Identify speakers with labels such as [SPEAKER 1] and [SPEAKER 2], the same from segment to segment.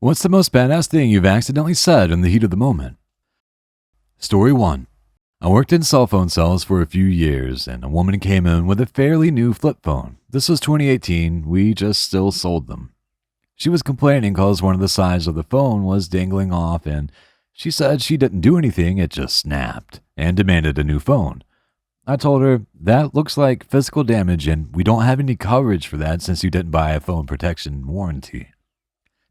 [SPEAKER 1] What's the most badass thing you've accidentally said in the heat of the moment? Story 1. I worked in cell phone sales for a few years, and a woman came in with a fairly new flip phone. This was 2018, we just still sold them. She was complaining because one of the sides of the phone was dangling off, and she said she didn't do anything, it just snapped, and demanded a new phone. I told her, that looks like physical damage, and we don't have any coverage for that since you didn't buy a phone protection warranty.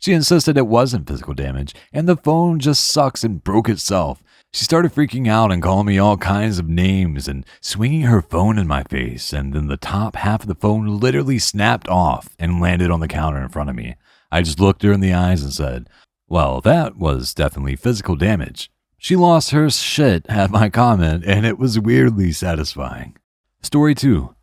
[SPEAKER 1] She insisted it wasn't physical damage, and the phone just sucks and broke itself. She started freaking out and calling me all kinds of names and swinging her phone in my face, and then the top half of the phone literally snapped off and landed on the counter in front of me. I just looked her in the eyes and said, well, that was definitely physical damage. She lost her shit at my comment, and it was weirdly satisfying. Story 2.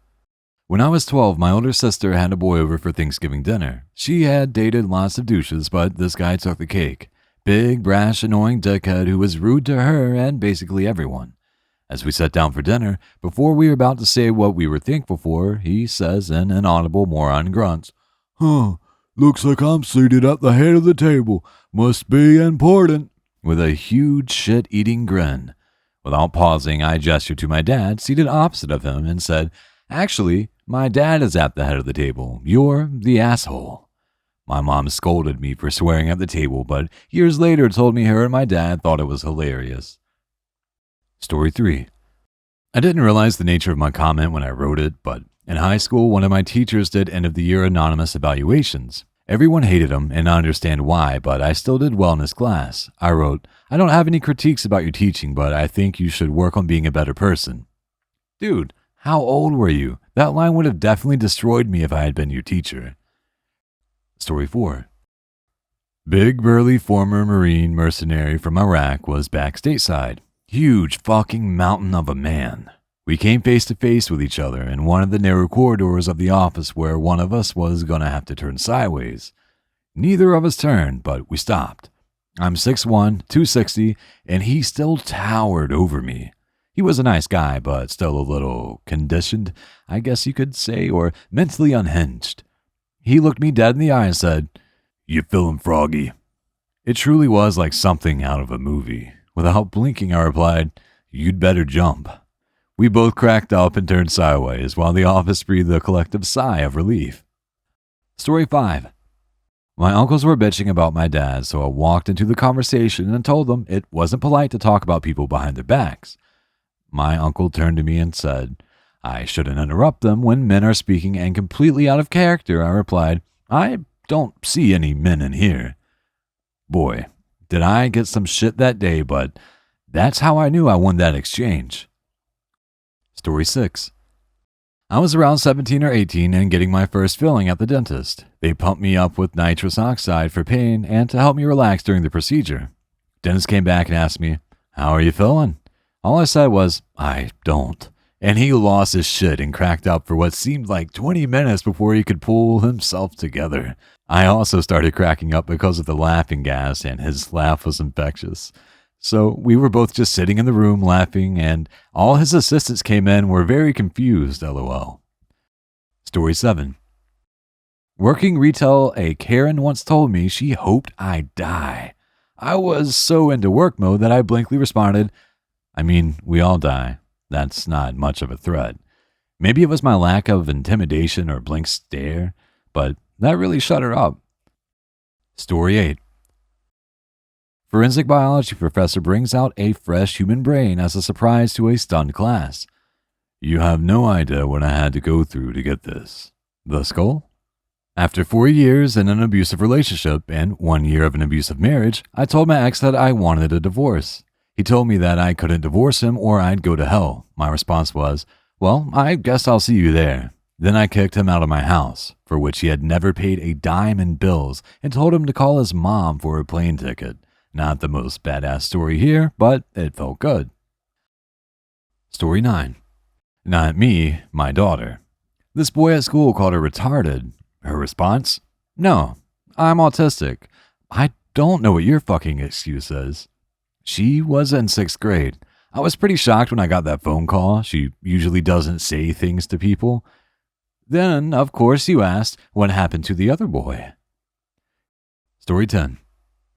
[SPEAKER 1] When I was 12, my older sister had a boy over for Thanksgiving dinner. She had dated lots of douches, but this guy took the cake. Big, brash, annoying dickhead who was rude to her and basically everyone. As we sat down for dinner, before we were about to say what we were thankful for, he says in inaudible moron grunts, looks like I'm seated at the head of the table. Must be important. With a huge shit-eating grin. Without pausing, I gestured to my dad, seated opposite of him, and said, actually, my dad is at the head of the table. You're the asshole. My mom scolded me for swearing at the table, but years later told me her and my dad thought it was hilarious. Story 3. I didn't realize the nature of my comment when I wrote it, but in high school, one of my teachers did end-of-the-year anonymous evaluations. Everyone hated him, and I understand why, but I still did well in his class. I wrote, I don't have any critiques about your teaching, but I think you should work on being a better person. Dude, how old were you? That line would have definitely destroyed me if I had been your teacher. Story 4. Big burly former Marine mercenary from Iraq was back stateside. Huge fucking mountain of a man. We came face to face with each other in one of the narrow corridors of the office where one of us was gonna have to turn sideways. Neither of us turned, but we stopped. I'm 6'1", 260, and he still towered over me. He was a nice guy, but still a little conditioned, I guess you could say, or mentally unhinged. He looked me dead in the eye and said, "You feeling froggy?" It truly was like something out of a movie. Without blinking, I replied, "You'd better jump." We both cracked up and turned sideways, while the office breathed a collective sigh of relief. Story 5. My uncles were bitching about my dad, so I walked into the conversation and told them it wasn't polite to talk about people behind their backs. My uncle turned to me and said, I shouldn't interrupt them when men are speaking, and completely out of character, I replied, I don't see any men in here. Boy, did I get some shit that day, but that's how I knew I won that exchange. Story 6. I was around 17 or 18 and getting my first filling at the dentist. They pumped me up with nitrous oxide for pain and to help me relax during the procedure. Dentist came back and asked me, "How are you feeling?" All I said was, "I don't." And he lost his shit and cracked up for what seemed like 20 minutes before he could pull himself together. I also started cracking up because of the laughing gas, and his laugh was infectious. So we were both just sitting in the room laughing, and all his assistants came in and were very confused, lol. Story 7. Working retail, a Karen once told me she hoped I'd die. I was so into work mode that I blankly responded, I mean, we all die. That's not much of a threat. Maybe it was my lack of intimidation or blank stare, but that really shut her up. Story 8. Forensic biology professor brings out a fresh human brain as a surprise to a stunned class. You have no idea what I had to go through to get this. The skull? After 4 years in an abusive relationship and 1 year of an abusive marriage, I told my ex that I wanted a divorce. He told me that I couldn't divorce him or I'd go to hell. My response was, well, I guess I'll see you there. Then I kicked him out of my house, for which he had never paid a dime in bills, and told him to call his mom for a plane ticket. Not the most badass story here, but it felt good. Story 9. Not me, my daughter. This boy at school called her retarded. Her response? No, I'm autistic. I don't know what your fucking excuse is. She was in 6th grade. I was pretty shocked when I got that phone call. She usually doesn't say things to people. Then, of course, you asked what happened to the other boy. Story 10.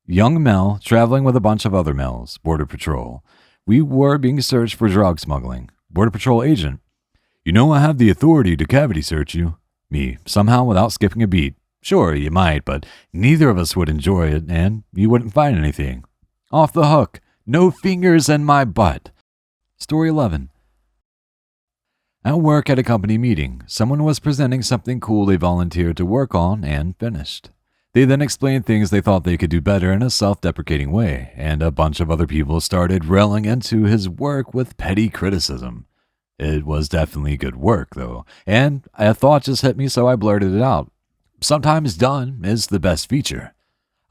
[SPEAKER 1] Young male traveling with a bunch of other males. Border Patrol. We were being searched for drug smuggling. Border Patrol agent. You know I have the authority to cavity search you. Me, somehow without skipping a beat. Sure, you might, but neither of us would enjoy it, and you wouldn't find anything. Off the hook. No fingers in my butt. Story 11. At work at a company meeting, someone was presenting something cool they volunteered to work on and finished. They then explained things they thought they could do better in a self-deprecating way, and a bunch of other people started railing into his work with petty criticism. It was definitely good work, though, and a thought just hit me, so I blurted it out. Sometimes done is the best feature.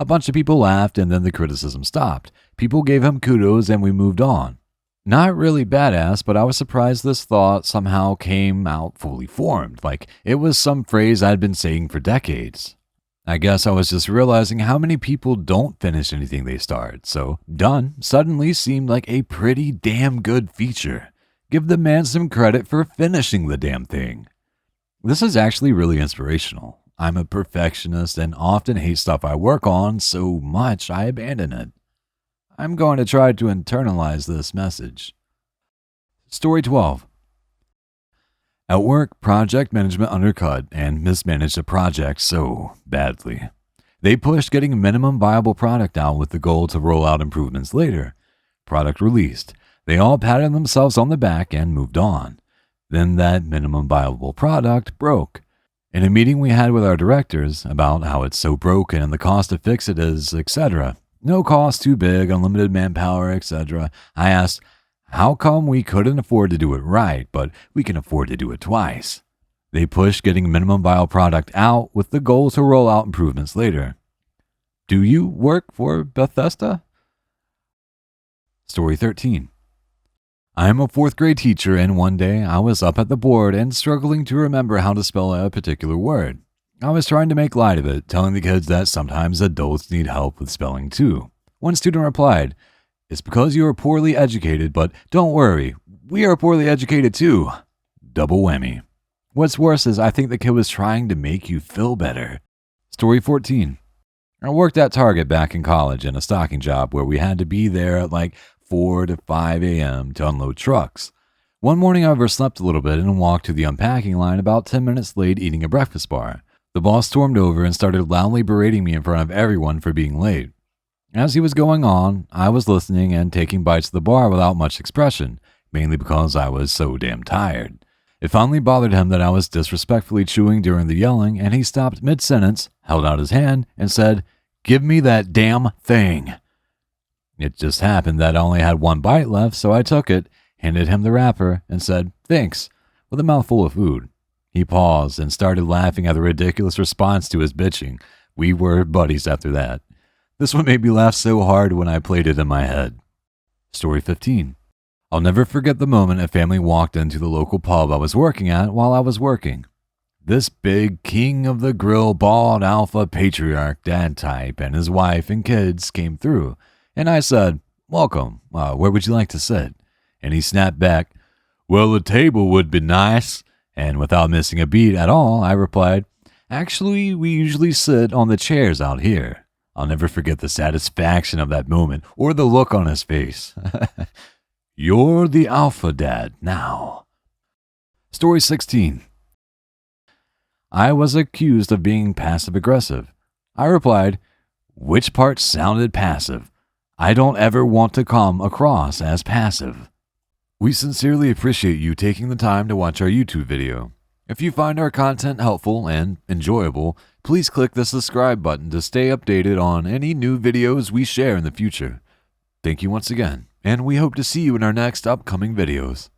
[SPEAKER 1] A bunch of people laughed, and then the criticism stopped. People gave him kudos, and we moved on. Not really badass, but I was surprised this thought somehow came out fully formed, like it was some phrase I'd been saying for decades. I guess I was just realizing how many people don't finish anything they start, so done suddenly seemed like a pretty damn good feature. Give the man some credit for finishing the damn thing. This is actually really inspirational. I'm a perfectionist and often hate stuff I work on so much I abandon it. I'm going to try to internalize this message. Story 12. At work, project management undercut and mismanaged a project so badly. They pushed getting a minimum viable product out with the goal to roll out improvements later. Product released. They all patted themselves on the back and moved on. Then that minimum viable product broke. In a meeting we had with our directors about how it's so broken and the cost to fix it is, etc. No cost too big, unlimited manpower, etc. I asked, how come we couldn't afford to do it right, but we can afford to do it twice? They pushed getting minimum viable product out with the goal to roll out improvements later. Do you work for Bethesda? Story 13. I am a 4th grade teacher, and one day I was up at the board and struggling to remember how to spell a particular word. I was trying to make light of it, telling the kids that sometimes adults need help with spelling too. One student replied, "It's because you are poorly educated, but don't worry, we are poorly educated too." Double whammy. What's worse is I think the kid was trying to make you feel better. Story 14. I worked at Target back in college in a stocking job where we had to be there at like 4 to 5 a.m. to unload trucks. One morning I overslept a little bit and walked to the unpacking line about 10 minutes late eating a breakfast bar. The boss stormed over and started loudly berating me in front of everyone for being late. As he was going on, I was listening and taking bites of the bar without much expression, mainly because I was so damn tired. It finally bothered him that I was disrespectfully chewing during the yelling, and he stopped mid-sentence, held out his hand, and said, "Give me that damn thing." It just happened that I only had one bite left, so I took it, handed him the wrapper, and said, "Thanks," with a mouthful of food. He paused and started laughing at the ridiculous response to his bitching. We were buddies after that. This one made me laugh so hard when I played it in my head. Story 15. I'll never forget the moment a family walked into the local pub I was working at while I was working. This big king of the grill, bald alpha patriarch dad type and his wife and kids came through, and I said, "Welcome, where would you like to sit?" And he snapped back, "Well, a table would be nice." And without missing a beat at all, I replied, "Actually, we usually sit on the chairs out here." I'll never forget the satisfaction of that moment or the look on his face. You're the alpha dad now. Story 16. I was accused of being passive-aggressive. I replied, "Which part sounded passive? I don't ever want to come across as passive." We sincerely appreciate you taking the time to watch our YouTube video. If you find our content helpful and enjoyable, please click the subscribe button to stay updated on any new videos we share in the future. Thank you once again, and we hope to see you in our next upcoming videos.